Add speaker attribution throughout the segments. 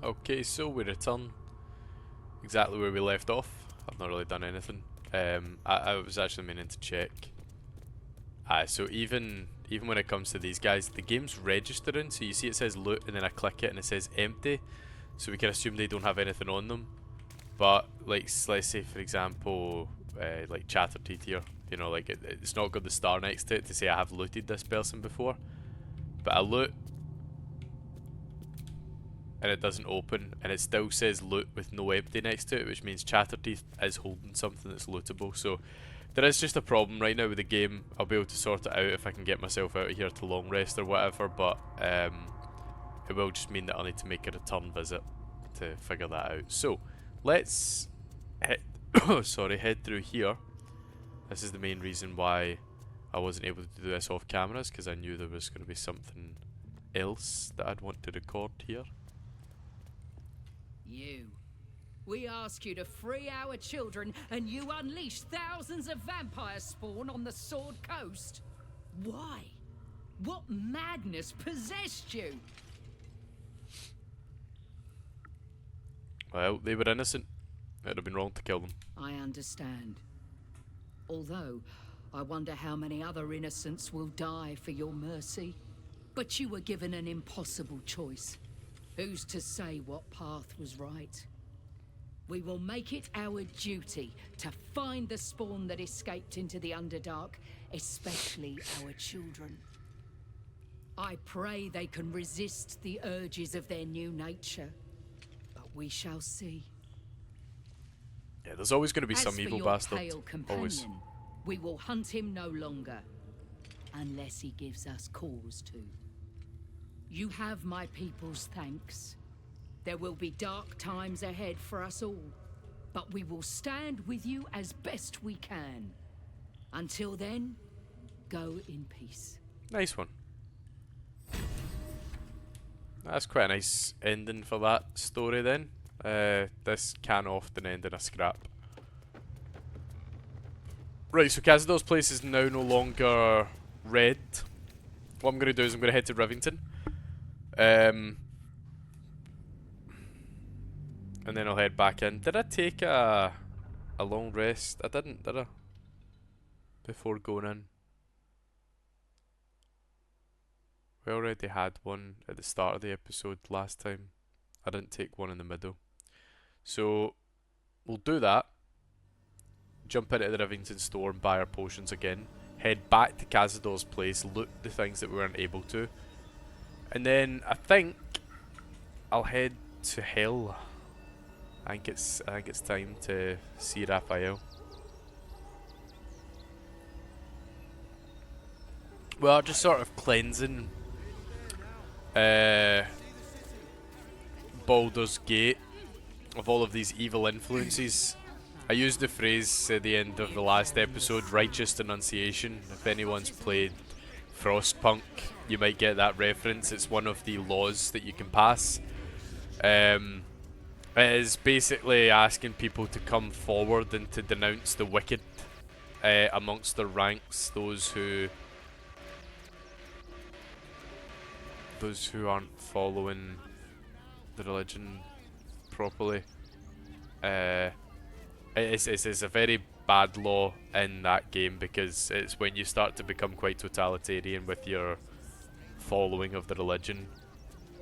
Speaker 1: Okay, so we return exactly where we left off. I've not really done anything. I was actually meaning to check. So even when it comes to these guys, the game's registering. So you see it says loot, and then I click it, and it says empty. So we can assume they don't have anything on them. But like, let's say for example, like Chatterteeth here. You know, like it's not got the star next to it to say I have looted this person before. But I loot, and it doesn't open, and it still says loot with no empty next to it, which means Chatterteeth is holding something that's lootable. So there is just a problem right now with the game. I'll be able to sort it out if I can get myself out of here to long rest or whatever, but it will just mean that I'll need to make a return visit to figure that out. So let's head head through here. This is the main reason why I wasn't able to do this off cameras, because I knew there was going to be something else that I'd want to record here.
Speaker 2: You. We ask you to free our children, and you unleash thousands of vampire spawn on the Sword Coast. Why? What madness possessed you?
Speaker 1: Well, they were innocent. It'd have been wrong to kill them.
Speaker 2: I understand. Although, I wonder how many other innocents will die for your mercy. But you were given an impossible choice. Who's to say what path was right? We will make it our duty to find the spawn that escaped into the Underdark, especially our children. I pray they can resist the urges of their new nature, but we shall see.
Speaker 1: Yeah, there's always going to be
Speaker 2: As
Speaker 1: some
Speaker 2: for
Speaker 1: evil
Speaker 2: your
Speaker 1: bastard.
Speaker 2: pale companion,
Speaker 1: Always.
Speaker 2: we will hunt him no longer, unless he gives us cause to. You have my people's thanks. There will be dark times ahead for us all, but we will stand with you as best we can. Until then, go in peace.
Speaker 1: Nice one. That's quite a nice ending for that story then. This can often end in a scrap. Right, so Cazador's place is now no longer red. What I'm going to do is I'm going to head to Rivington. And then I'll head back in. Did I take a long rest? I didn't, did I? Before going in. We already had one at the start of the episode last time. I didn't take one in the middle. So, we'll do that. Jump into the Rivington store and buy our potions again. Head back to Cazador's place, loot the things that we weren't able to. And then, I think I'll head to Hell. I think it's time to see Raphael. Well, just sort of cleansing Baldur's Gate of all of these evil influences. I used the phrase at the end of the last episode, righteous denunciation. If anyone's played Frostpunk, you might get that reference. It's one of the laws that you can pass. It is basically asking people to come forward and to denounce the wicked amongst their ranks, those who aren't following the religion properly. It's a very bad law in that game, because it's when you start to become quite totalitarian with your following of the religion.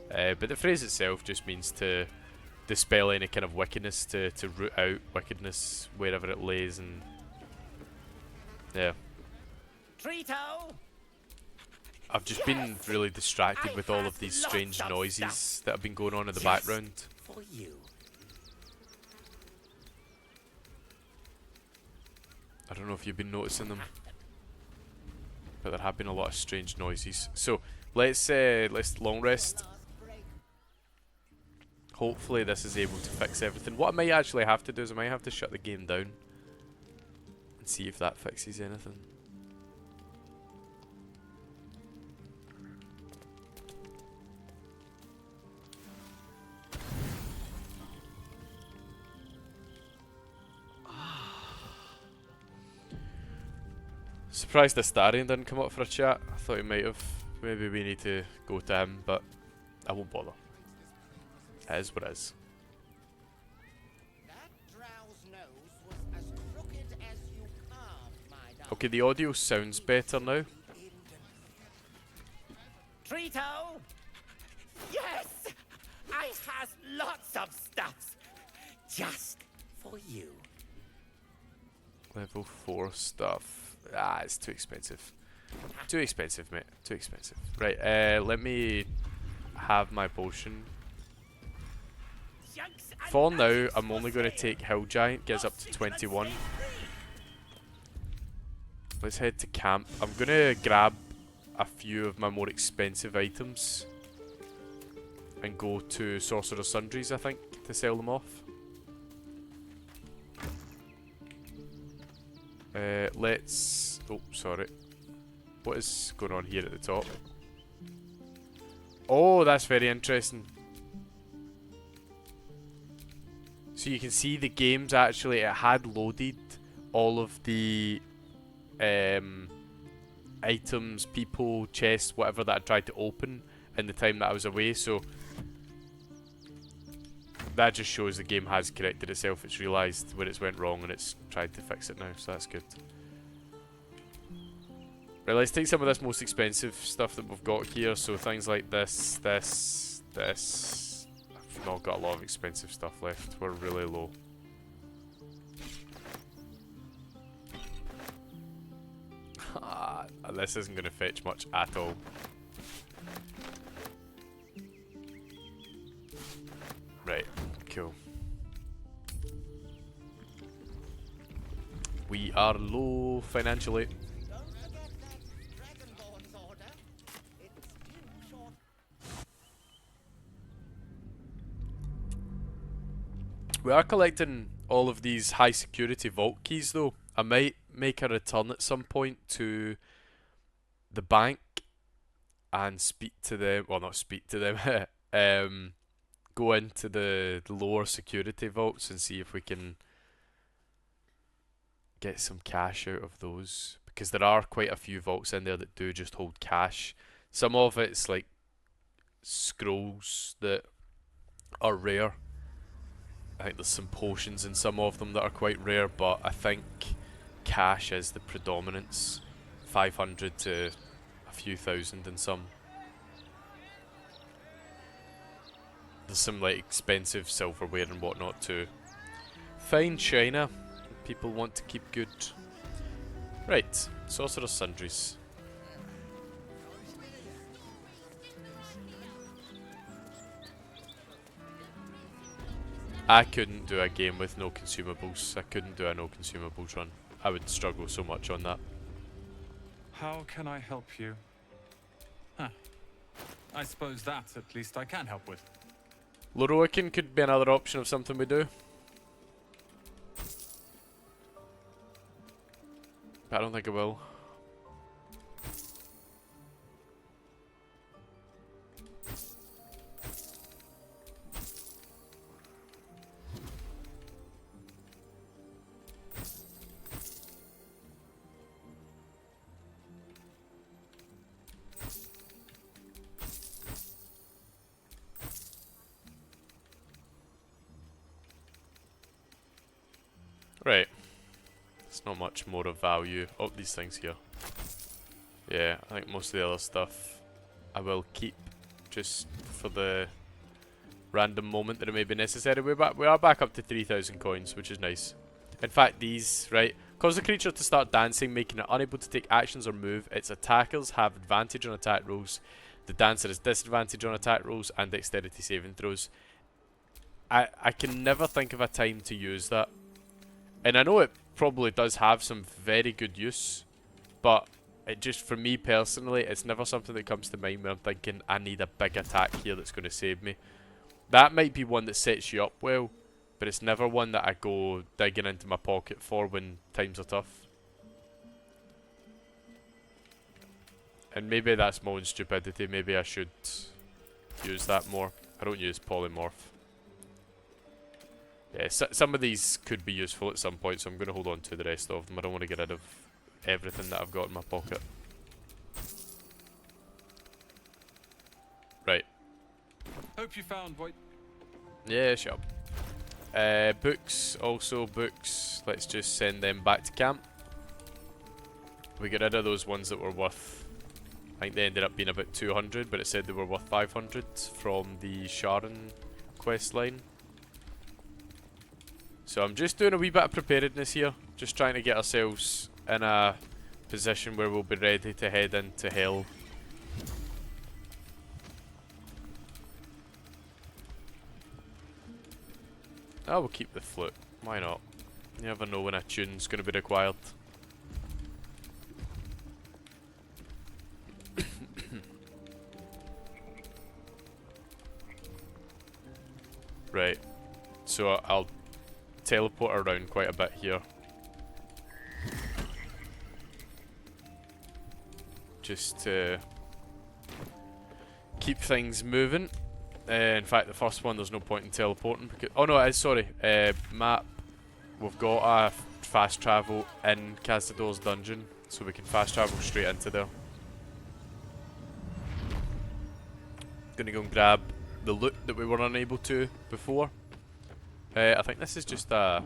Speaker 1: But the phrase itself just means to dispel any kind of wickedness, to root out wickedness wherever it lays, and yeah.
Speaker 3: Trito!
Speaker 1: I've just been really distracted with all of these strange noises that have been going on in the background.
Speaker 3: For you.
Speaker 1: I don't know if you've been noticing them, but there have been a lot of strange noises. So let's long rest. Hopefully this is able to fix everything. What I might actually have to do is I might have to shut the game down and see if that fixes anything. Surprised Astarion didn't come up for a chat. I thought he might have. Maybe we need to go to him, but I won't bother. It is what it is.
Speaker 3: That drow's nose was as crooked as you carved, my darling.
Speaker 1: Okay, the audio sounds better now.
Speaker 3: Trito! Yes! I has lots of stuffs. Just for you.
Speaker 1: Level 4 stuff. Ah, it's too expensive. Too expensive, mate. Too expensive. Right, let me have my potion.
Speaker 3: Junks and
Speaker 1: For now,
Speaker 3: magics
Speaker 1: I'm
Speaker 3: for
Speaker 1: only going to
Speaker 3: sale.
Speaker 1: take Hill Giant, gets
Speaker 3: No
Speaker 1: up to
Speaker 3: secrets
Speaker 1: 21.
Speaker 3: stay free.
Speaker 1: Let's head to camp. I'm going to grab a few of my more expensive items and go to Sorcerer's Sundries, I think, to sell them off. Let's... Oh, sorry. What is going on here at the top? Oh, that's very interesting. So you can see the games actually, it had loaded all of the items, people, chests, whatever that I tried to open in the time that I was away, so that just shows the game has corrected itself. It's realised where it's went wrong and it's tried to fix it now, so that's good. Right, let's take some of this most expensive stuff that we've got here, so things like this. I've not got a lot of expensive stuff left, we're really low. This isn't going to fetch much at all. Right, cool. We are low financially.
Speaker 3: Don't forget that Dragonborn's order. It's due short.
Speaker 1: We are collecting all of these high security vault keys though. I might make a return at some point to the bank and speak to them, well not speak to them, go into the lower security vaults and see if we can get some cash out of those, because there are quite a few vaults in there that do just hold cash. Some of it's like scrolls that are rare. I think there's some potions in some of them that are quite rare, but I think cash is the predominance. 500 to a few thousand in some. There's some like expensive silverware and whatnot too. Fine china. People want to keep good. Right, Sorcerer's Sundries. I couldn't do a game with no consumables. I couldn't do a no consumables run. I would struggle so much on that.
Speaker 4: How can I help you? Huh. I suppose that at least I can help with.
Speaker 1: Loroican could be another option of something we do. But I don't think I will. Right. It's not much more of value. Oh, these things here. Yeah, I think most of the other stuff I will keep just for the random moment that it may be necessary. We are back up to 3,000 coins, which is nice. In fact, these, right, cause the creature to start dancing, making it unable to take actions or move. Its attackers have advantage on attack rolls. The dancer has disadvantage on attack rolls and dexterity saving throws. I can never think of a time to use that. And I know it probably does have some very good use, but it just, for me personally, it's never something that comes to mind when I'm thinking I need a big attack here that's going to save me. That might be one that sets you up well, but it's never one that I go digging into my pocket for when times are tough. And maybe that's my own stupidity, maybe I should use that more. I don't use polymorph. Yeah, some of these could be useful at some point, so I'm going to hold on to the rest of them. I don't want to get rid of everything that I've got in my pocket. Right.
Speaker 4: Hope you found what...
Speaker 1: Yeah, shut up. Books, also books. Let's just send them back to camp. We got rid of those ones that were worth, I think they ended up being about 200, but it said they were worth 500 from the Sharon quest line. So I'm just doing a wee bit of preparedness here, just trying to get ourselves in a position where we'll be ready to head into hell. Oh, we'll keep the flute. Why not? You never know when a tune's going to be required. Right. So I'll teleport around quite a bit here. Just to keep things moving. In fact, the first one, there's no point in teleporting. Because, oh no, it is, sorry. Map. We've got a fast travel in Cazador's dungeon. So we can fast travel straight into there. Gonna go and grab the loot that we were unable to before. I think this is just a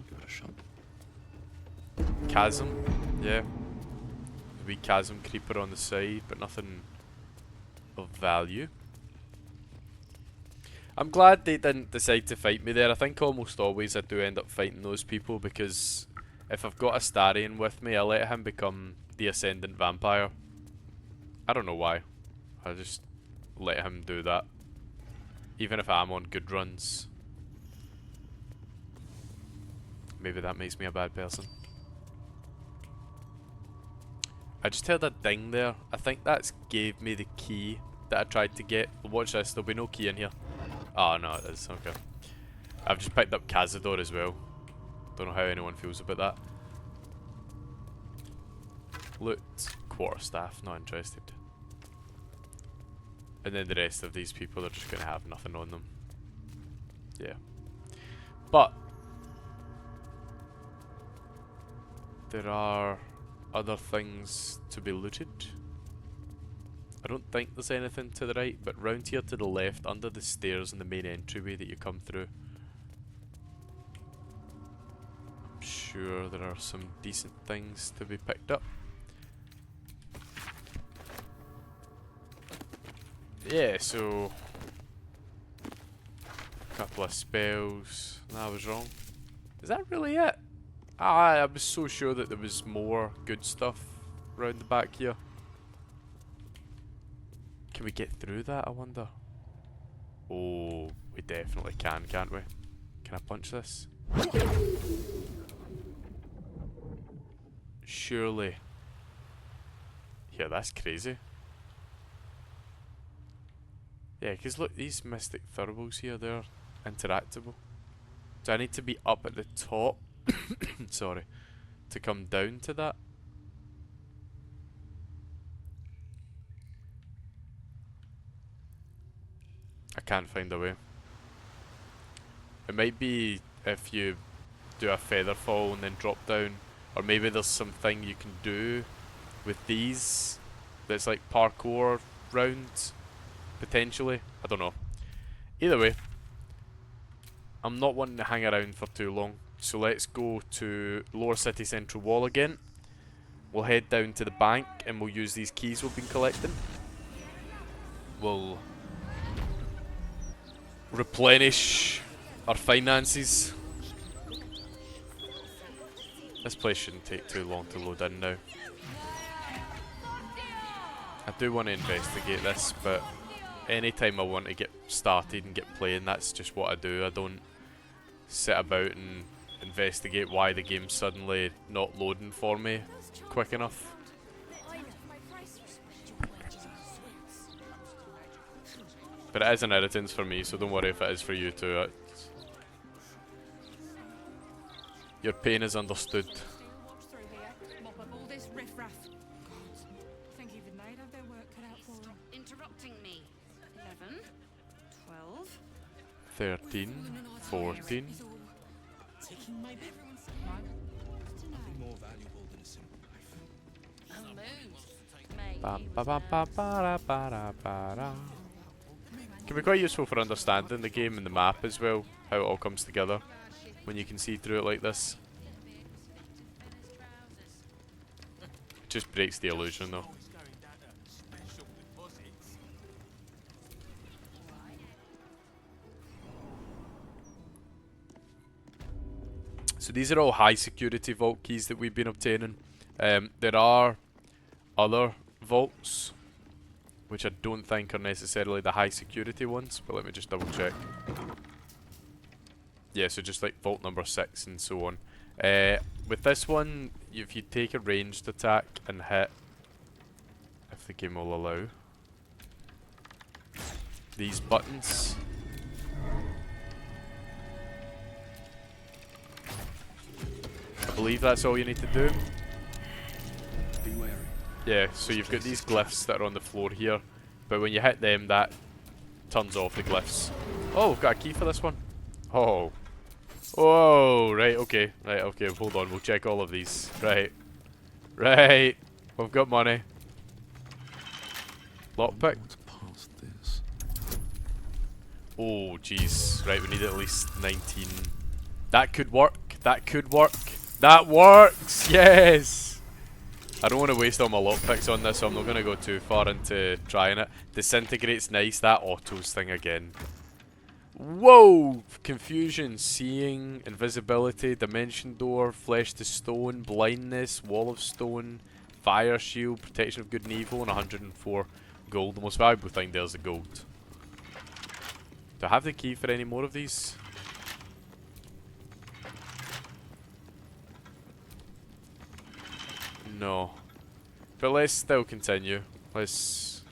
Speaker 1: chasm. Yeah. A wee chasm creeper on the side, but nothing of value. I'm glad they didn't decide to fight me there. I think almost always I do end up fighting those people because if I've got Astarion with me, I let him become the Ascendant Vampire. I don't know why. I just let him do that. Even if I'm on good runs. Maybe that makes me a bad person. I just heard a ding there. I think that's gave me the key that I tried to get. Watch this, there'll be no key in here. Oh no, it is, okay. I've just picked up Cazador as well. Don't know how anyone feels about that. Loot, quarterstaff, not interested. And then the rest of these people are just going to have nothing on them. Yeah. But there are other things to be looted. I don't think there's anything to the right, but round here to the left, under the stairs in the main entryway that you come through, I'm sure there are some decent things to be picked up. Yeah, so a couple of spells. Nah, I was wrong. Is that really it? Ah, I was so sure that there was more good stuff round the back here. Can we get through that, I wonder? Oh, we definitely can, can't we? Can I punch this? Surely. Yeah, that's crazy. Yeah, because look, these Mystic Thuribles here, they're interactable. Do I need to be up at the top? Sorry. To come down to that? I can't find a way. It might be if you do a feather fall and then drop down. Or maybe there's something you can do with these that's like parkour round. Potentially. I don't know. Either way, I'm not wanting to hang around for too long. So let's go to Lower City Central Wall again. We'll head down to the bank and we'll use these keys we've been collecting. We'll replenish our finances. This place shouldn't take too long to load in now. I do want to investigate this, but anytime I want to get started and get playing, that's just what I do. I don't sit about and investigate why the game's suddenly not loading for me quick enough. But it is an irritant for me, so don't worry if it is for you too. Your pain is understood.
Speaker 5: Interrupting me. 11, 12.
Speaker 1: 13, 14. Bam, ba, ba, ba, ba, ba, ba, ba. Can be quite useful for understanding the game and the map as well, how it all comes together when you can see through it like this. It just breaks the illusion though. So these are all high security vault keys that we've been obtaining. There are other vaults, which I don't think are necessarily the high security ones, but let me just double check. Yeah, so just like vault number 6 and so on. With this one, if you take a ranged attack and hit, if the game will allow, these buttons, I believe that's all you need to do.
Speaker 6: Be wary.
Speaker 1: Yeah, so you've got these glyphs that are on the floor here, but when you hit them, that turns off the glyphs. Oh, we've got a key for this one. Oh. Oh, right, okay. Right, okay, hold on, we'll check all of these. Right. Right. We've got money. Lockpick.
Speaker 6: What's past this?
Speaker 1: Oh, jeez. Right, we need at least 19. That could work. That could work. That works! Yes! I don't want to waste all my lockpicks on this, so I'm not going to go too far into trying it. Disintegrate's nice. That autos thing again. Whoa! Confusion, seeing, invisibility, dimension door, flesh to stone, blindness, wall of stone, fire shield, protection of good and evil, and 104 gold. The most valuable thing there is the gold. Do I have the key for any more of these? No. But let's still continue. Let's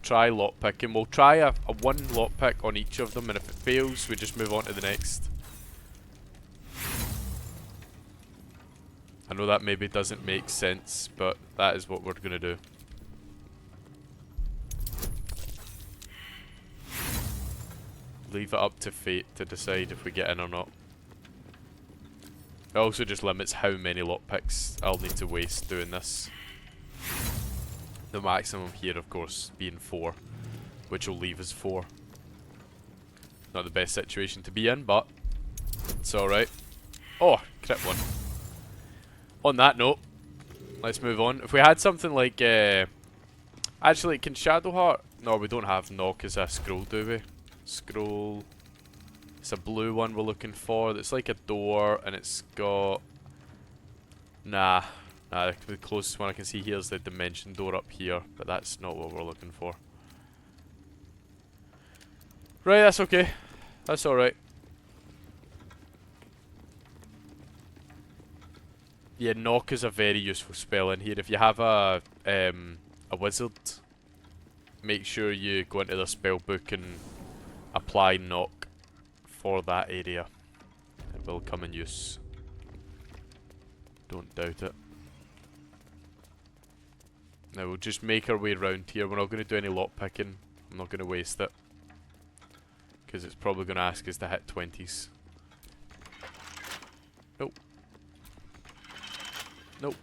Speaker 1: try lockpicking. We'll try a one lockpick on each of them, and if it fails, we just move on to the next. I know that maybe doesn't make sense, but that is what we're going to do. Leave it up to fate to decide if we get in or not. It also just limits how many lockpicks I'll need to waste doing this. The maximum here, of course, being 4, which will leave us 4. Not the best situation to be in, but it's alright. Oh, crit one. On that note, let's move on. If we had something like, actually, can Shadowheart? No, we don't have knock as a scroll, do we? Scroll. It's a blue one we're looking for. That's like a door, and it's got. Nah, the closest one I can see here is the dimension door up here, but that's not what we're looking for. Right, that's okay. That's alright. Yeah, knock is a very useful spell in here. If you have a wizard, make sure you go into the spell book and apply knock for that area. It will come in use. Don't doubt it. Now we'll just make our way around here. We're not going to do any lockpicking. I'm not going to waste it, because it's probably going to ask us to hit 20s. Nope. Nope.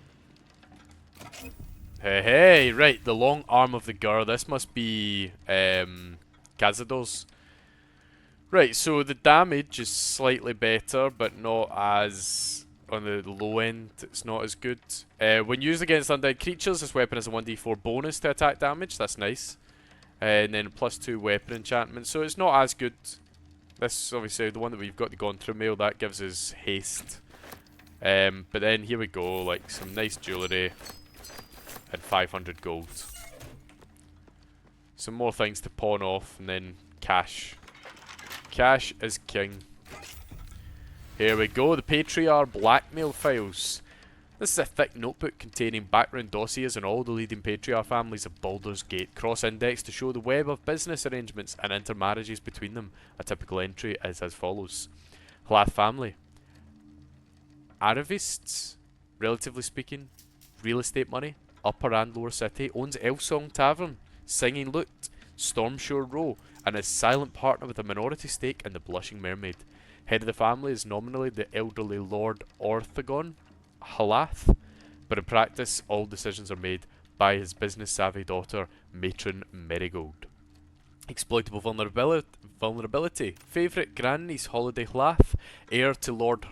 Speaker 1: Hey, hey, right, the long arm of the Gur. This must be Cazador's. Right, so the damage is slightly better, but not as, on the low end, it's not as good. When used against undead creatures, this weapon has a 1d4 bonus to attack damage. That's nice. And then +2 weapon enchantment, so it's not as good. This, obviously, the one that we've got, the Gone Through Mail, that gives us haste. But then here we go, like some nice jewellery and 500 gold. Some more things to pawn off, and then cash. Cash is king. Here we go, the Patriarch blackmail files. This is a thick notebook containing background dossiers on all the leading Patriarch families of Baldur's Gate, cross-indexed to show the web of business arrangements and intermarriages between them. A typical entry is as follows. Hlath family. Aravists, relatively speaking, real estate money, upper and lower city, owns Elsong Tavern, Singing Lute, Stormshore Row, and is silent partner with a minority stake in the Blushing Mermaid. Head of the family is nominally the elderly Lord Orthagon Halath, but in practice all decisions are made by his business-savvy daughter, Matron Marigold. Exploitable vulnerability. Favourite granny's holiday laugh. Heir to Lord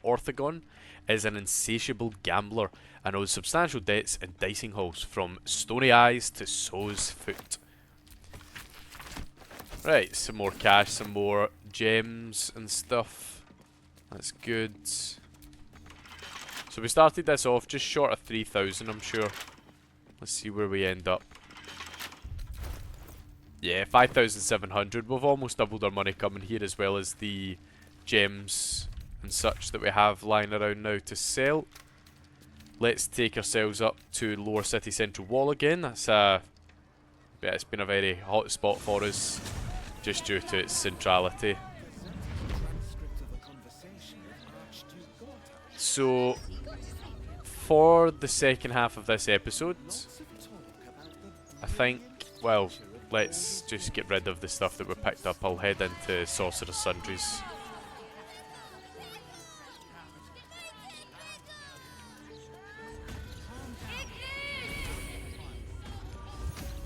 Speaker 1: Orthagon is an insatiable gambler and owes substantial debts in dicing halls from Stony Eyes to So's Foot. Right, some more cash, some more gems and stuff. That's good. So we started this off just short of 3,000, I'm sure. Let's see where we end up. Yeah, 5,700. We've almost doubled our money coming here, as well as the gems and such that we have lying around now to sell. Let's take ourselves up to Lower City Central Wall again. That's it's been a very hot spot for us, just due to its centrality. So, for the second half of this episode, I think, well, let's just get rid of the stuff that we picked up. I'll head into Sorcerer's Sundries.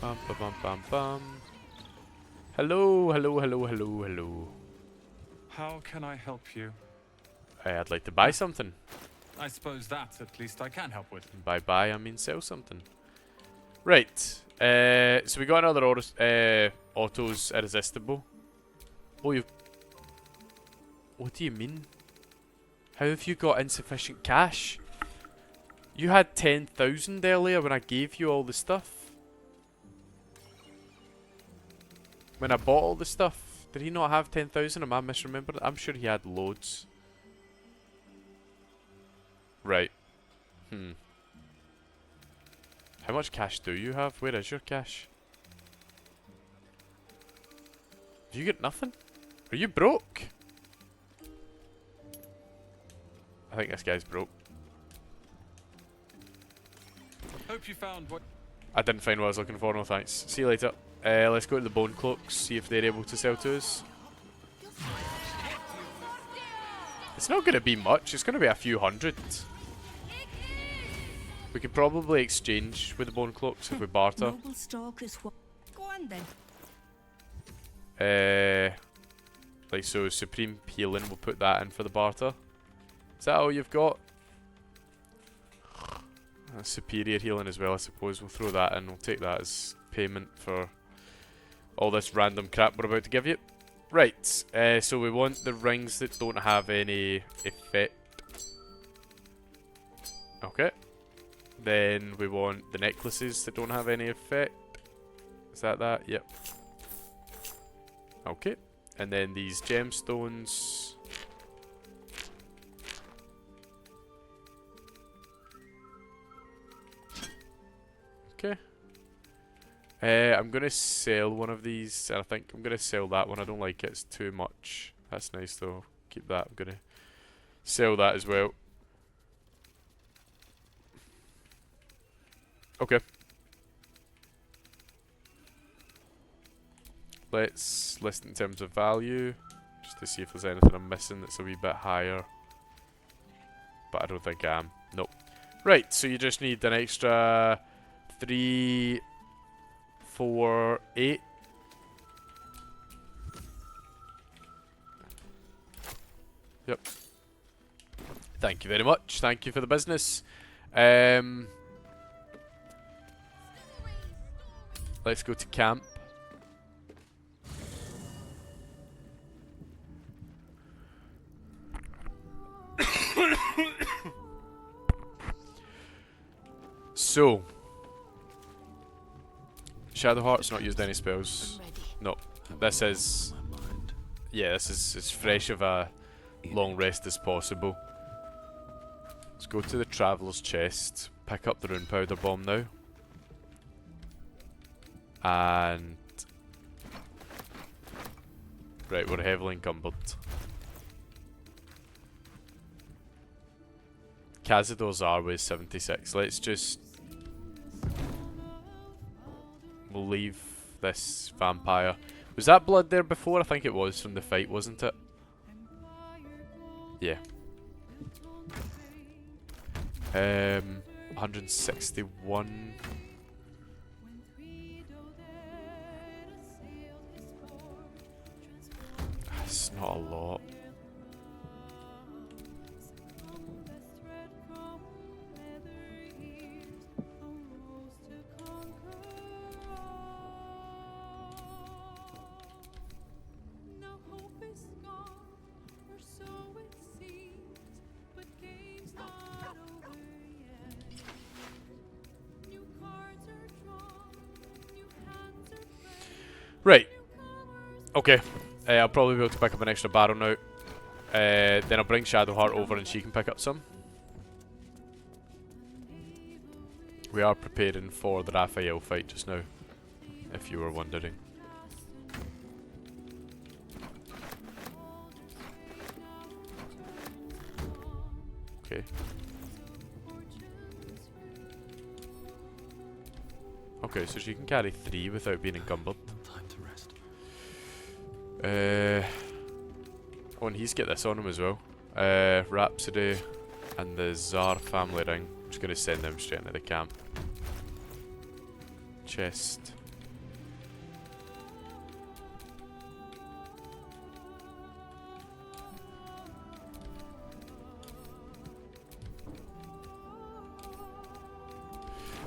Speaker 1: Bum bum bum bum bum. Hello, hello, hello, hello, hello.
Speaker 4: How can I help you?
Speaker 1: I'd like to buy something.
Speaker 4: I suppose that at least I can help with.
Speaker 1: By buy, I mean sell something. Right. So we got another autos irresistible. Oh, you. What do you mean? How have you got insufficient cash? You had 10,000 earlier when I gave you all the stuff. When I bought all the stuff, did he not have 10,000? Am I misremembering? I'm sure he had loads. Right. How much cash do you have? Where is your cash? Have you got nothing? Are you broke? I think this guy's broke.
Speaker 4: Hope you found what.
Speaker 1: I didn't find what I was looking for, no thanks. See you later. Let's go to the Bone Cloaks, see if they're able to sell to us. It's not going to be much, it's going to be a few hundred. We could probably exchange with the Bone Cloaks if we barter.
Speaker 7: Noble stock is what. Go on then.
Speaker 1: Like so, Supreme Healing, we'll put that in for the barter. Is that all you've got? Superior Healing as well, I suppose. We'll throw that in, we'll take that as payment for all this random crap we're about to give you. Right, so we want the rings that don't have any effect. Okay. Then we want the necklaces that don't have any effect. Is that that? Yep. Okay. And then these gemstones. Okay. I'm going to sell one of these, and I think I'm going to sell that one. I don't like it, it's too much. That's nice though, keep that. I'm going to sell that as well. Okay. Let's list in terms of value, just to see if there's anything I'm missing that's a wee bit higher. But I don't think I am. Nope. Right, so you just need an extra 3, 4, 8. Yep. Thank you very much. Thank you for the business. Let's go to camp. So, Shadowheart's not used any spells. No, this is, yeah, this is as fresh of a long rest as possible. Let's go to the Traveller's Chest, pick up the Rune Powder Bomb now. And... right, we're heavily encumbered. Cazador's Arway is 76. Let's just... we'll leave this vampire. Was that blood there before? I think it was from the fight, wasn't it? Yeah. 161. It's not a lot. Right. Okay. I'll probably be able to pick up an extra barrel now. Then I'll bring Shadowheart over and she can pick up some. We are preparing for the Raphael fight just now, if you were wondering. Okay. Okay, so she can carry 3 without being encumbered.
Speaker 6: Time to rest.
Speaker 1: Oh, and he's got this on him as well. Rhapsody and the Tsar family ring. I'm just going to send them straight into the camp. Chest.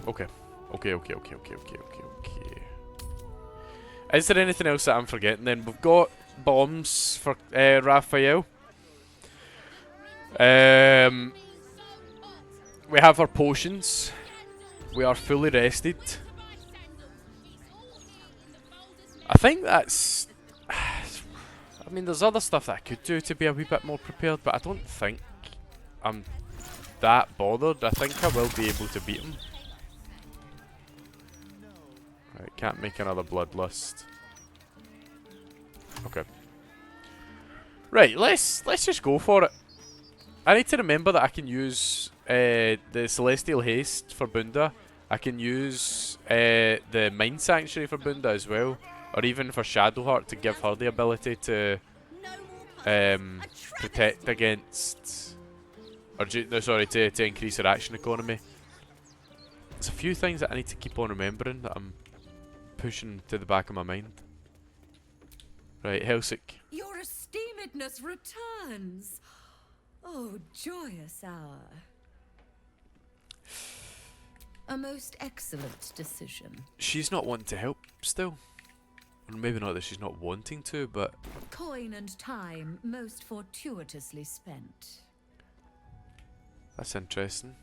Speaker 1: Okay. Okay. Is there anything else that I'm forgetting then? We've got bombs for Raphael. We have our potions. We are fully rested. I think that's... I mean, there's other stuff that I could do to be a wee bit more prepared, but I don't think I'm that bothered. I think I will be able to beat him. Right, can't make another bloodlust. Okay. Right, let's just go for it. I need to remember that I can use the Celestial Haste for Bunda. I can use the Mind Sanctuary for Bunda as well, or even for Shadowheart to give her the ability to protect against, or no, sorry, to increase her action economy. There's a few things that I need to keep on remembering that I'm pushing to the back of my mind. Right, Helsik.
Speaker 7: Your esteemedness returns. Oh, joyous hour. A most excellent decision.
Speaker 1: She's not wanting to help still. Or maybe not that she's not wanting to, but...
Speaker 7: Coin and time most fortuitously spent.
Speaker 1: That's interesting.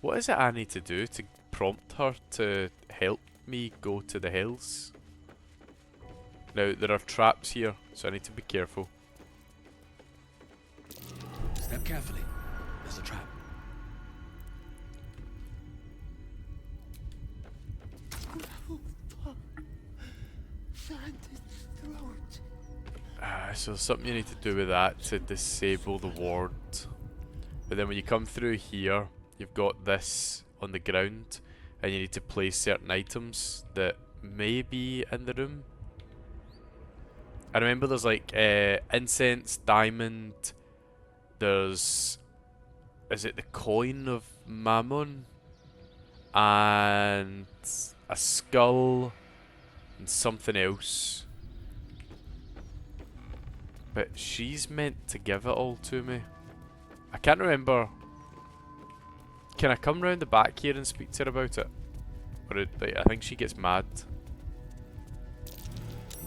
Speaker 1: What is it I need to do to prompt her to help me go to the hills? Now, there are traps here, so I need to be careful.
Speaker 6: Step carefully. There's a trap.
Speaker 1: So there's something you need to do with that to disable the ward. But then when you come through here, you've got this on the ground, and you need to place certain items that may be in the room. I remember there's like incense, diamond, there's... is it the coin of Mammon? And a skull, and something else. But she's meant to give it all to me. I can't remember. Can I come round the back here and speak to her about it? Or like, I think she gets mad.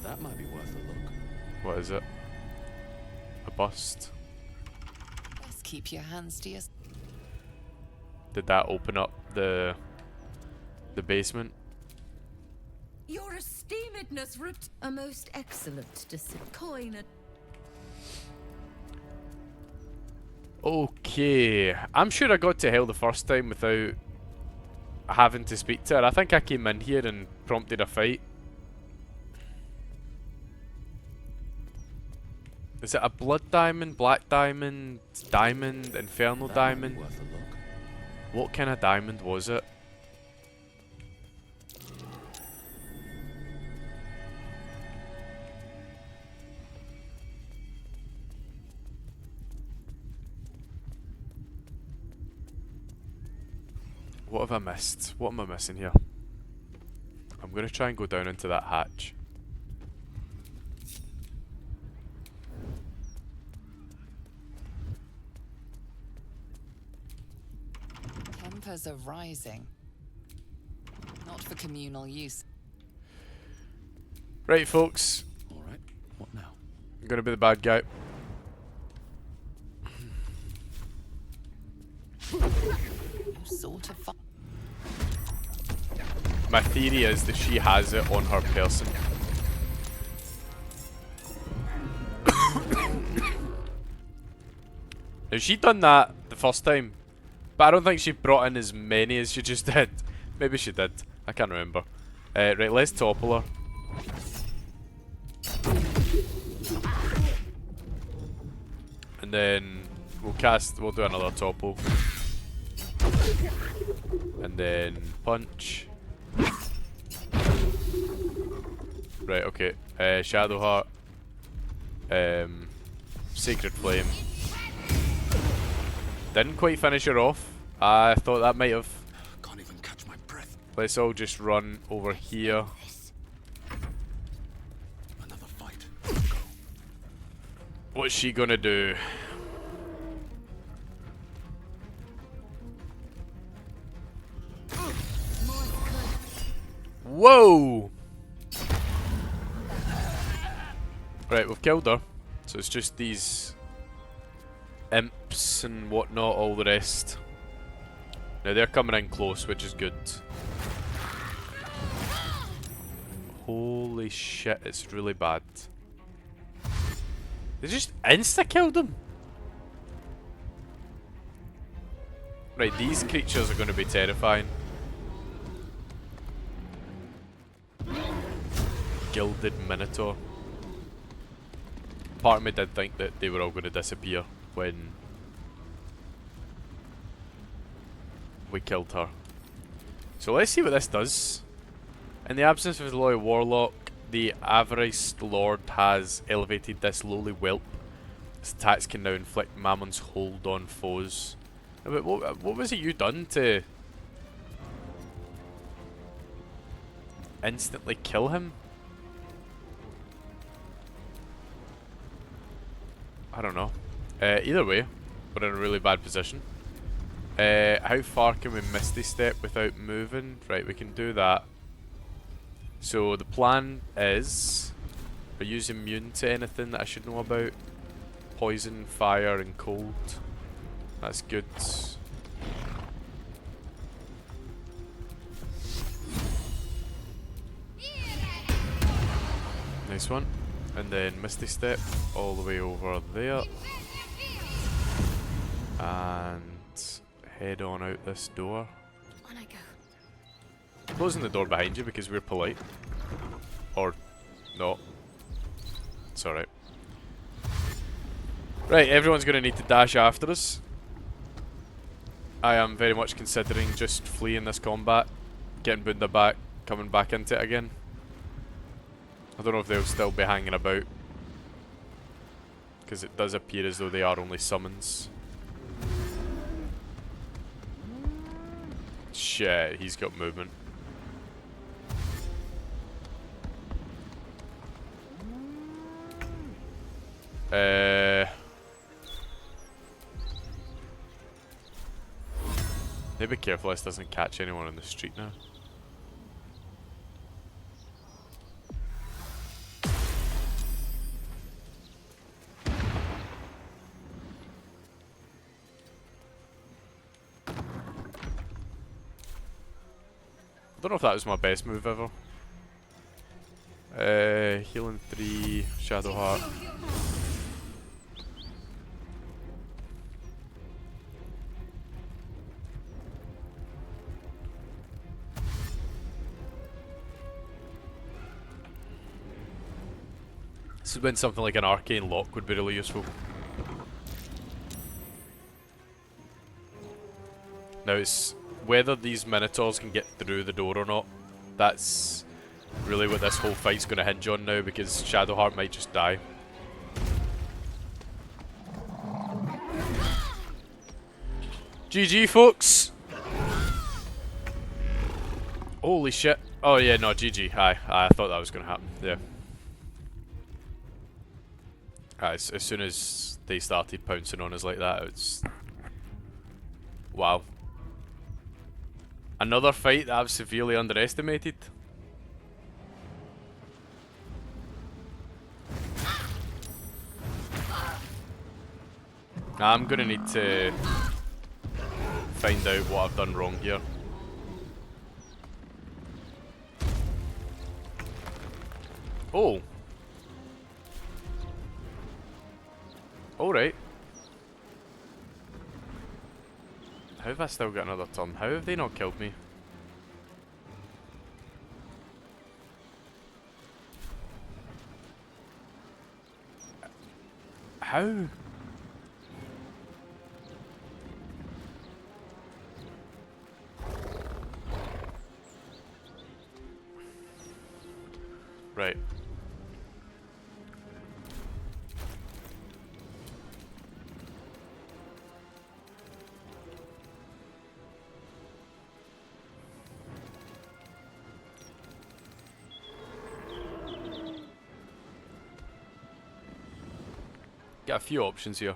Speaker 6: That might be worth a look.
Speaker 1: What is it? A bust.
Speaker 8: Best keep your hands to yourself.
Speaker 1: Did that open up the basement?
Speaker 7: Your esteemedness a most excellent decision. Coin and...
Speaker 1: Okay, I'm sure I got to hell the first time without having to speak to her. I think I came in here and prompted a fight. Is it a blood diamond, black diamond, diamond, infernal
Speaker 6: That
Speaker 1: diamond?
Speaker 6: might be worth a look.
Speaker 1: What kind of diamond was it? What have I missed? What am I missing here? I'm going to try and go down into that hatch.
Speaker 8: Tempers are rising. Not for communal use.
Speaker 1: Right, folks.
Speaker 6: All right. What now?
Speaker 1: I'm gonna be the bad guy.
Speaker 8: You sort of
Speaker 1: My theory is that she has it on her person. Now, she done that the first time, but I don't think she brought in as many as she just did. Maybe she did. I can't remember. Right, let's topple her. And then we'll do another topple. And then punch. Right, okay. Shadowheart. Sacred Flame. Didn't quite finish her off. I thought that might have.
Speaker 6: Can't even catch my breath.
Speaker 1: Let's all just run over here.
Speaker 6: Another fight. Go.
Speaker 1: What's she gonna do? Whoa! Right, we've killed her. So it's just these imps and whatnot, all the rest. Now they're coming in close, which is good. Holy shit, it's really bad. They just insta-killed him. Right, these creatures are going to be terrifying. Gilded Minotaur. Part of me did think that they were all going to disappear when we killed her. So let's see what this does. In the absence of his loyal warlock, the Avarice Lord has elevated this lowly whelp. His attacks can now inflict Mammon's hold on foes. But what was it you done to instantly kill him? I don't know. Either way, we're in a really bad position. How far can we Misty Step without moving? Right, we can do that. So the plan is, are you immune to anything that I should know about? Poison, fire, and cold. That's good. Nice one. And then Misty Step all the way over there. And head on out this door.
Speaker 5: On I go.
Speaker 1: Closing the door behind you because we're polite. Or not. It's alright. Right, everyone's going to need to dash after us. I am very much considering just fleeing this combat, getting Bunda back, coming back into it again. I don't know if they'll still be hanging about, because it does appear as though they are only summons. Shit, he's got movement. Be careful this doesn't catch anyone on the street now. I don't know if that was my best move ever. Healing 3, Shadowheart. This is when something like an arcane lock would be really useful. Now it's whether these minotaurs can get through the door or not. That's really what this whole fight's going to hinge on now, because Shadowheart might just die. GG, folks! Holy shit. Oh yeah, no, GG. Aye, I thought that was going to happen. Yeah. As soon as they started pouncing on us like that, it's... Wow. Another fight that I've severely underestimated. I'm gonna need to find out what I've done wrong here. Oh. Alright. How have I still got another turn? How have they not killed me? How? Right. Got a few options here.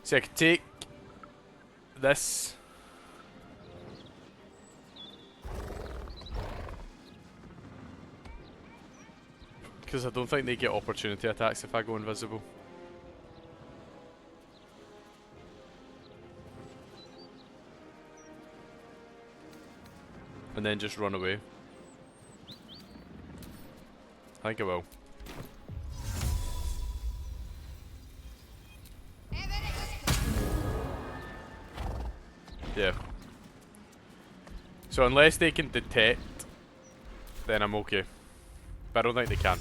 Speaker 1: So I could take this. Because I don't think they get opportunity attacks if I go invisible. And then just run away. I think I will. Yeah. So unless they can detect, then I'm okay. But I don't think they can.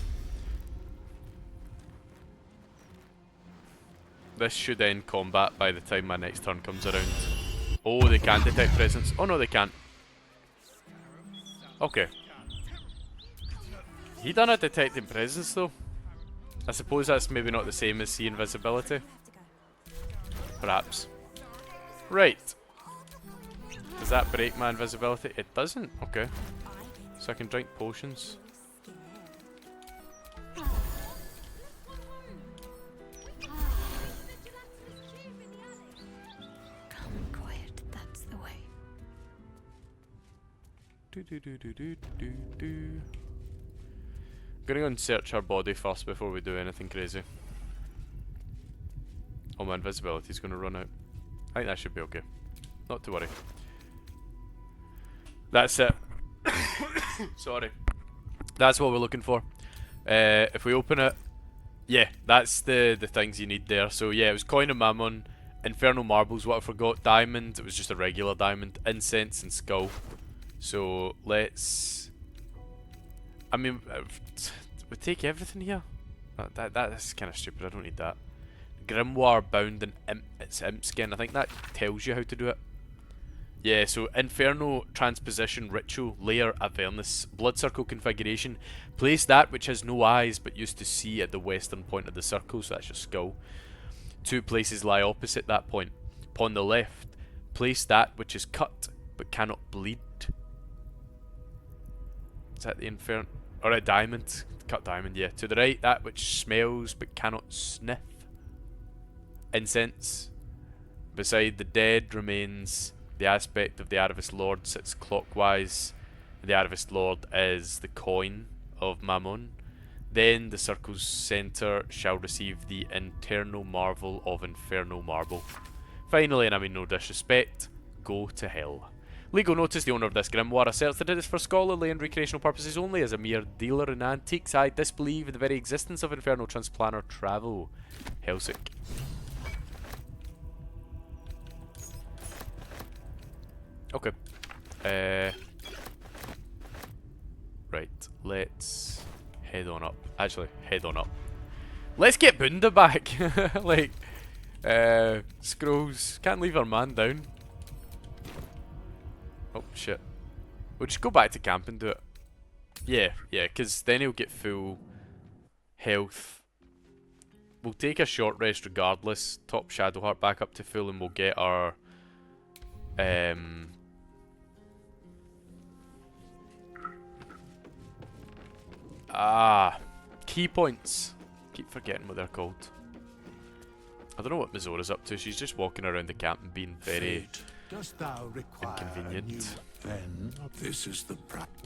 Speaker 1: This should end combat by the time my next turn comes around. Oh, they can detect presence. Oh no, they can't. Okay. He done a detecting presence though. I suppose that's maybe not the same as see invisibility. Perhaps. Right. Does that break my invisibility? It doesn't. Okay. So I can drink potions.
Speaker 5: Come quiet, that's the way.
Speaker 1: Gonna go and search her body first before we do anything crazy. Oh, my invisibility's gonna run out. I think that should be okay. Not to worry. That's it. Sorry. That's what we're looking for. If we open it, yeah, that's the things you need there. So yeah, it was Coin of Mammon, Infernal Marbles, what I forgot, Diamond, it was just a regular diamond, Incense and Skull. So let's... I mean, we take everything here? That's kind of stupid, I don't need that. Grimoire bound in it's imp skin, I think that tells you how to do it. Yeah, so Inferno Transposition Ritual, Layer Avernus, Blood Circle Configuration. Place that which has no eyes but used to see at the western point of the circle, so that's your skull. 2 places lie opposite that point. Upon the left, place that which is cut but cannot bleed. Is that the Inferno? Or a diamond. Cut diamond, yeah. To the right, that which smells but cannot sniff. Incense. Beside the dead remains the aspect of the Arivist Lord sits clockwise. The Arivist Lord is the coin of Mammon. Then the circle's centre shall receive the internal marvel of Infernal Marble. Finally, and I mean no disrespect, go to hell. Legal notice: the owner of this grimoire asserts that it is for scholarly and recreational purposes only. As a mere dealer in antiques, I disbelieve in the very existence of Infernal Transplanar travel. Hellsick. Okay. Right, let's head on up. Actually, head on up. Let's get Bunda back! Like, Scrolls, can't leave our man down. Oh, shit. We'll just go back to camp and do it. Yeah, because then he'll get full health. We'll take a short rest regardless. Top Shadowheart back up to full and we'll get our... Ah, key points. Keep forgetting what they're called. I don't know what Mizora's up to. She's just walking around the camp and being very
Speaker 6: Fate, dost thou require
Speaker 1: inconvenient.
Speaker 6: a new pen? This is the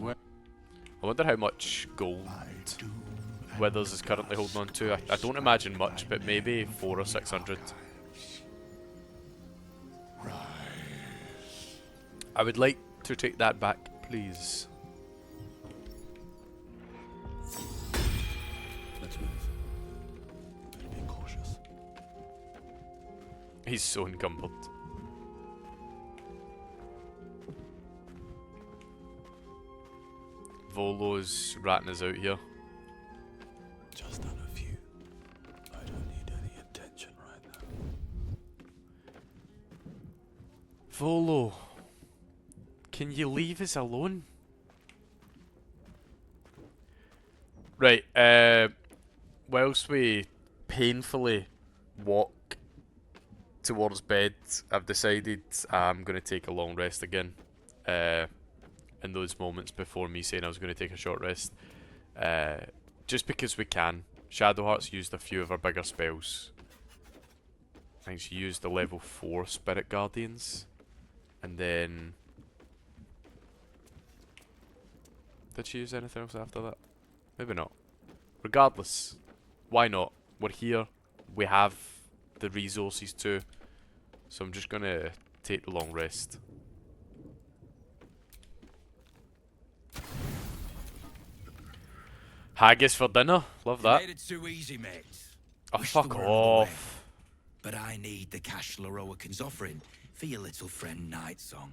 Speaker 1: I wonder how much gold Withers is currently holding on to. I don't imagine much, but maybe 400 or 600. I would like to take that back, please.
Speaker 6: Let's move. Better be cautious.
Speaker 1: He's so encumbered. Volo's ratting us out here.
Speaker 6: Just done a few. I don't need any attention right now.
Speaker 1: Volo, can you leave us alone? Right, whilst we painfully walk towards bed, I've decided I'm going to take a long rest again. In those moments before me saying I was going to take a short rest. Just because we can. Shadowheart's used a few of our bigger spells. I think she used the level 4 Spirit Guardians. And then... Did she use anything else after that? Maybe not. Regardless, why not? We're here. We have the resources too. So I'm just going to take the long rest. Haggis for dinner. Love that.
Speaker 9: You made it too easy, mate.
Speaker 1: Oh,
Speaker 9: Wish
Speaker 1: fuck
Speaker 9: there were another way.
Speaker 1: off.
Speaker 9: But I need the cash Leroican's offering for your little friend Nightsong.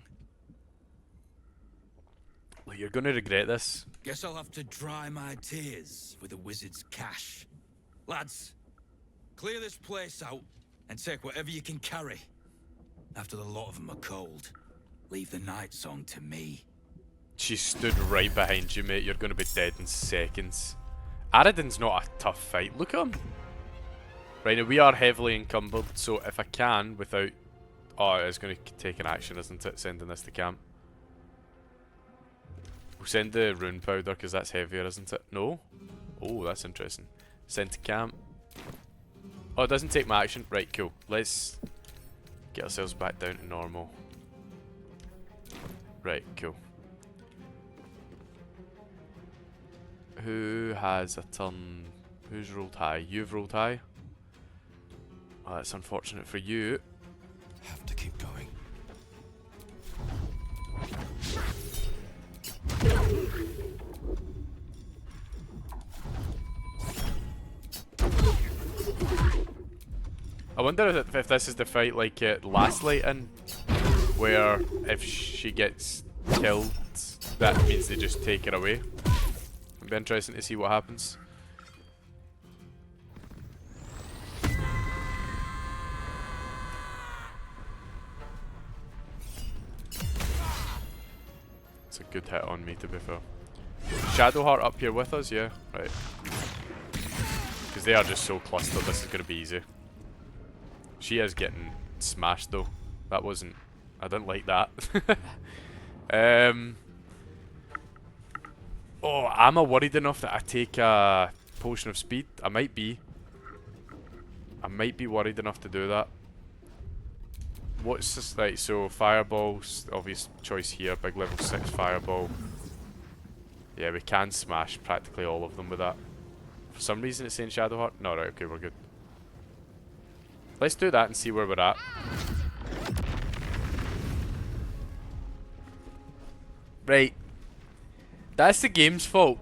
Speaker 1: Well, you're going to regret this.
Speaker 9: Guess I'll have to dry my tears with the wizard's cash. Lads, clear this place out and take whatever you can carry. After the lot of them are cold, leave the Nightsong to me.
Speaker 1: She stood right behind you, mate. You're going to be dead in seconds. Aradin's not a tough fight. Look at him. Right, now we are heavily encumbered, so if I can, without... Oh, it's going to take an action, isn't it? Sending this to camp. We'll send the rune powder, because that's heavier, isn't it? No? Oh, that's interesting. Send to camp. Oh, it doesn't take my action. Right, cool. Let's get ourselves back down to normal. Right, cool. Who has a turn? Who's rolled high? You've rolled high? Oh, that's unfortunate for you.
Speaker 6: Have to keep going.
Speaker 1: I wonder if this is the fight like last light in, where if she gets killed, that means they just take her away. It'd be interesting to see what happens. It's a good hit on me, to be fair. Shadowheart up here with us, yeah, right. Because they are just so clustered, this is going to be easy. She is getting smashed though. That wasn't... I didn't like that. Oh, am I worried enough that I take a potion of speed? I might be. I might be worried enough to do that. What's this? Right, so fireballs, obvious choice here. Big level 6 fireball. Yeah, we can smash practically all of them with that. For some reason it's saying Shadowheart. No, right, okay, we're good. Let's do that and see where we're at. Right. That's the game's fault.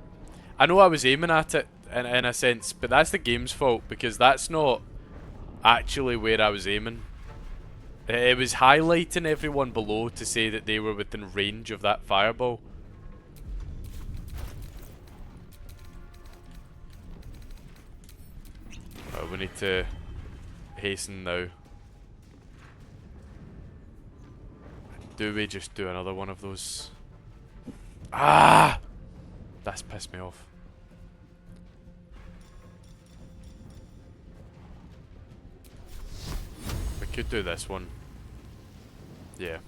Speaker 1: I know I was aiming at it in a sense, but that's the game's fault because that's not actually where I was aiming. It was highlighting everyone below to say that they were within range of that fireball. Oh, we need to hasten now. Do we just do another one of those? Ah! That's pissed me off. We could do this one. Yeah.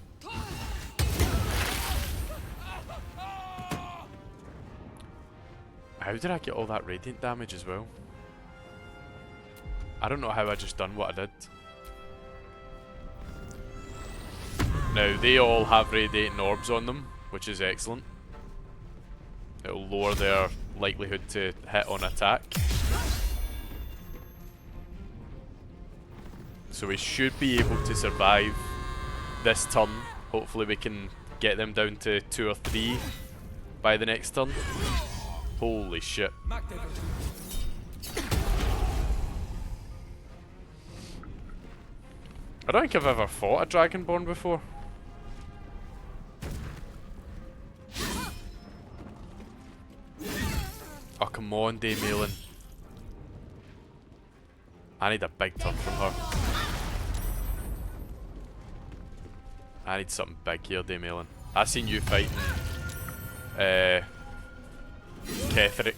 Speaker 1: How did I get all that radiant damage as well? I don't know how I just done what I did. Now, they all have radiating orbs on them, which is excellent. It'll lower their likelihood to hit on attack. So we should be able to survive this turn. Hopefully we can get them down to 2 or 3 by the next turn. Holy shit. I don't think I've ever fought a Dragonborn before. Oh, come on, Damelin. I need a big turn from her. I need something big here, Damelin. I seen you fighting Ketheric.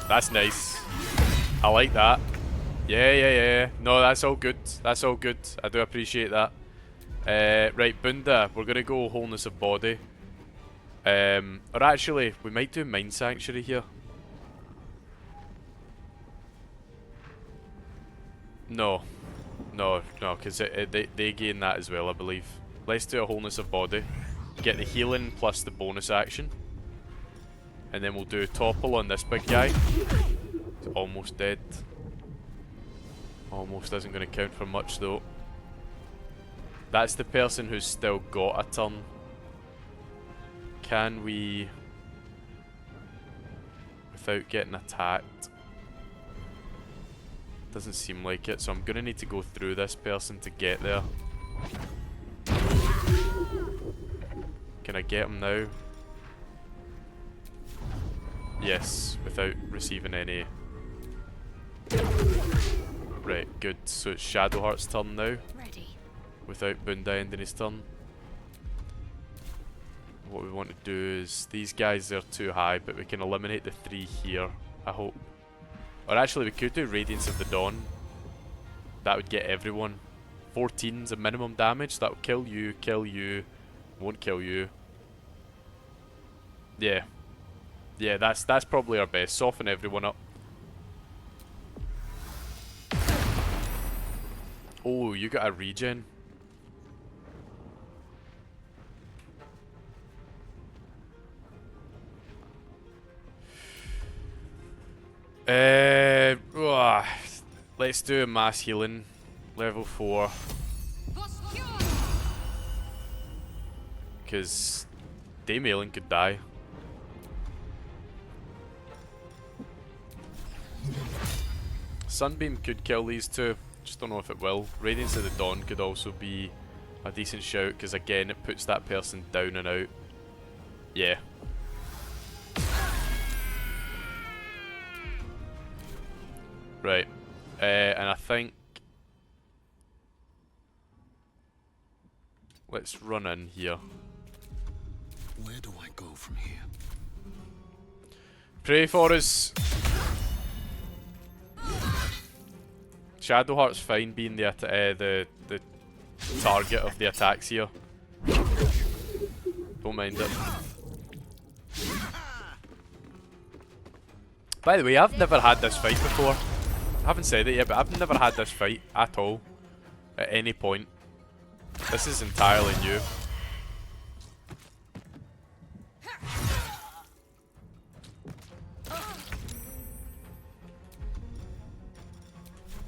Speaker 1: That's nice. I like that. Yeah. No, that's all good. That's all good. I do appreciate that. Right, Bunda, we're gonna go Wholeness of Body. Or actually, we might do Mind Sanctuary here. No, because they gain that as well, I believe. Let's do a Wholeness of Body. Get the healing plus the bonus action. And then we'll do Topple on this big guy. He's almost dead. Almost isn't going to count for much though. That's the person who's still got a turn. Can we... without getting attacked? Doesn't seem like it, so I'm going to need to go through this person to get there. Can I get him now? Yes, without receiving any... Right, good. So it's Shadowheart's turn now.
Speaker 5: Ready.
Speaker 1: Without Bunda ending his turn. What we want to do is... these guys are too high, but we can eliminate the 3 here, I hope. Or actually, we could do Radiance of the Dawn. That would get everyone. 14's a minimum damage. That will kill you, won't kill you. Yeah. Yeah, that's probably our best. Soften everyone up. Oh, you got a regen. Let's do a mass healing, level 4. Because Damelin could die. Sunbeam could kill these two, just don't know if it will. Radiance of the Dawn could also be a decent shout, because again it puts that person down and out. Yeah. Right, and I think let's run in here.
Speaker 6: Where do I go from here?
Speaker 1: Pray for us. Shadowheart's fine being the target of the attacks here. Don't mind it. By the way, I've never had this fight before. I haven't said it yet, but I've never had this fight at all. At any point. This is entirely new.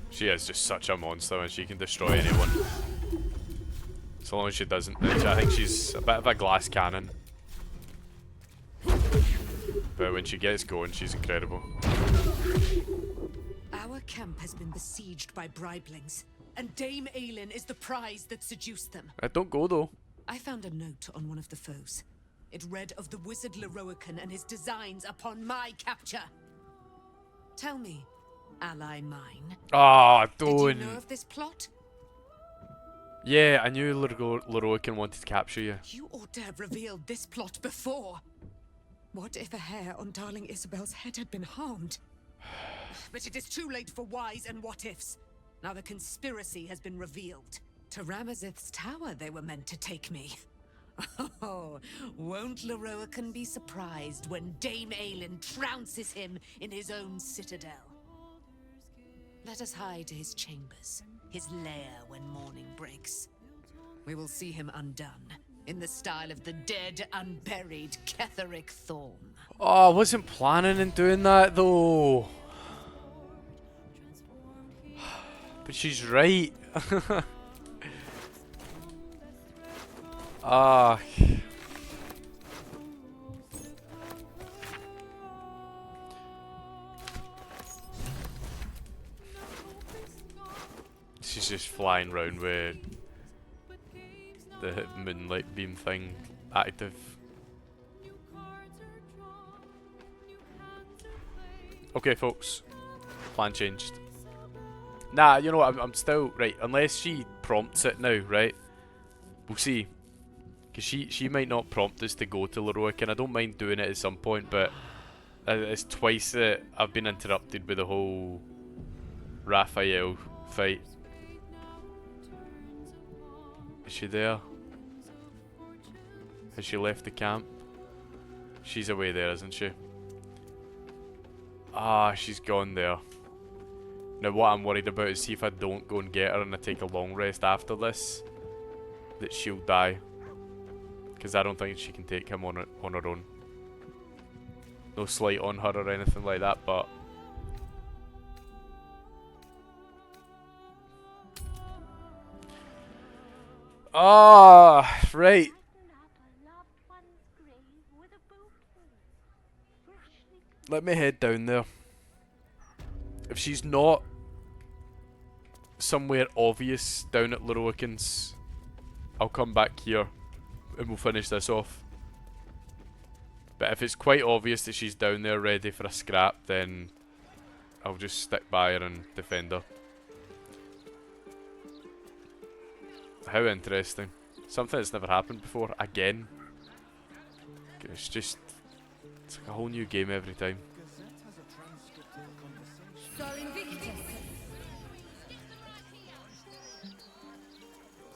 Speaker 1: She is just such a monster and she can destroy anyone. So long as she doesn't. I think she's a bit of a glass cannon. But when she gets going, she's incredible.
Speaker 10: Our camp has been besieged by bribelings, and Dame Aelin is the prize that seduced them.
Speaker 1: Don't go though.
Speaker 10: I found a note on one of the foes. It read of the wizard Leroican and his designs upon my capture. Tell me, ally mine.
Speaker 1: Ah,
Speaker 10: Did
Speaker 1: don't.
Speaker 10: you know of this plot?
Speaker 1: Yeah, I knew Leroican wanted to capture you.
Speaker 10: You ought to have revealed this plot before. What if a hair on darling Isabel's head had been harmed? But it is too late for whys and what-ifs. Now the conspiracy has been revealed. To Ramazith's tower they were meant to take me. Oh, won't Leroican be surprised when Dame Aelin trounces him in his own citadel? Let us hide to his chambers, his lair when morning breaks. We will see him undone, in the style of the dead, unburied Ketheric Thorn.
Speaker 1: Oh, I wasn't planning on doing that though. But she's right. Ah. She's just flying around with the moonlight beam thing active. Okay, folks. Plan changed. Nah, you know what? I'm still right. Unless she prompts it now, right? We'll see. Because she might not prompt us to go to Leroic, and I don't mind doing it at some point, but it's twice that I've been interrupted with the whole Raphael fight. Is she there? Has she left the camp? She's away there, isn't she? Ah, she's gone there. Now what I'm worried about is see if I don't go and get her and I take a long rest after this, that she'll die. Because I don't think she can take him on her own. No slight on her or anything like that, but... Ah, right. Let me head down there. If she's not somewhere obvious down at Leroican's, I'll come back here and we'll finish this off. But if it's quite obvious that she's down there ready for a scrap, then I'll just stick by her and defend her. How interesting. Something that's never happened before. Again. It's just... it's like a whole new game every time.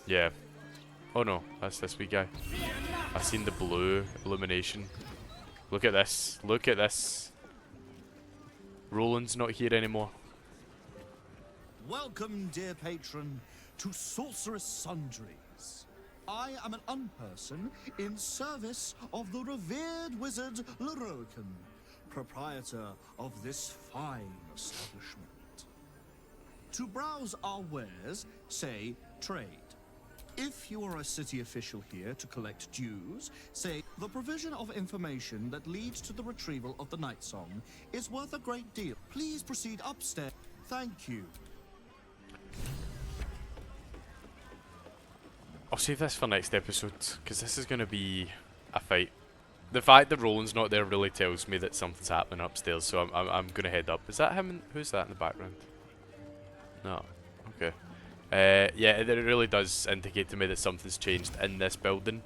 Speaker 1: Yeah. Oh no, that's this wee guy. I've seen the blue illumination. Look at this. Look at this. Roland's not here anymore.
Speaker 11: Welcome, dear patron, to Sorceress Sundries. I am an unperson in service of the revered wizard Leroican, proprietor of this fine establishment. To browse our wares, say trade. If you are a city official here to collect dues, say the provision of information that leads to the retrieval of the night song is worth a great deal. Please proceed upstairs. Thank you.
Speaker 1: I'll save this for next episode, because this is going to be a fight. The fact that Roland's not there really tells me that something's happening upstairs, so I'm going to head up. Is that him? Who's that in the background? No. Okay. Yeah, it really does indicate to me that something's changed in this building,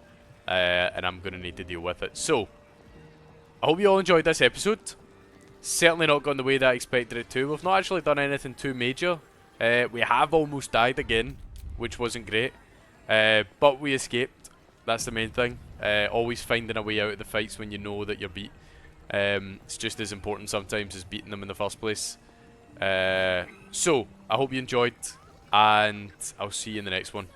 Speaker 1: and I'm going to need to deal with it. So, I hope you all enjoyed this episode. Certainly not gone the way that I expected it to. We've not actually done anything too major. We have almost died again, which wasn't great. But we escaped. That's the main thing. Always finding a way out of the fights when you know that you're beat. It's just as important sometimes as beating them in the first place. So, I hope you enjoyed, and I'll see you in the next one.